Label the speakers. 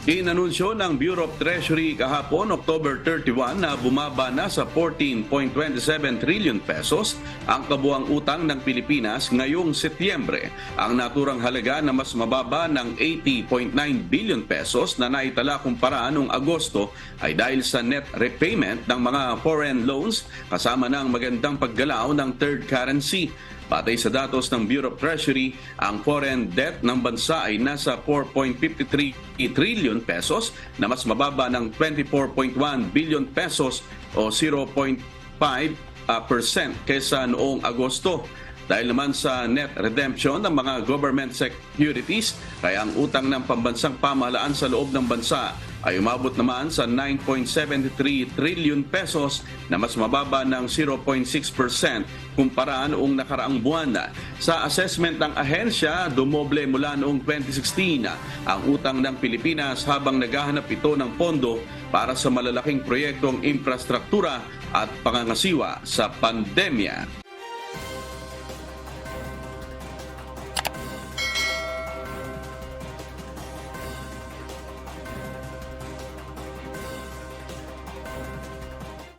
Speaker 1: Inanunsyo ng Bureau of Treasury kahapon, October 31, na bumaba na sa 14.27 trillion pesos ang kabuang utang ng Pilipinas ngayong Setyembre. Ang naturang halaga na mas mababa ng 80.9 billion pesos na naitala kumpara noong Agosto ay dahil sa net repayment ng mga foreign loans kasama ng magandang paggalaw ng third currency. Batay sa datos ng Bureau of Treasury, ang foreign debt ng bansa ay nasa 4.53 trillion pesos na mas mababa ng 24.1 billion pesos o 0.5% kaysa noong Agosto. Dahil naman sa net redemption ng mga government securities, kaya ang utang ng pambansang pamahalaan sa loob ng bansa ay umabot naman sa 9.73 trillion pesos na mas mababa ng 0.6% kumpara noong nakaraang buwan. Sa assessment ng ahensya, dumoble mula noong 2016 ang utang ng Pilipinas habang naghahanap ito ng pondo para sa malalaking proyektong infrastruktura at pangangasiwa sa pandemya.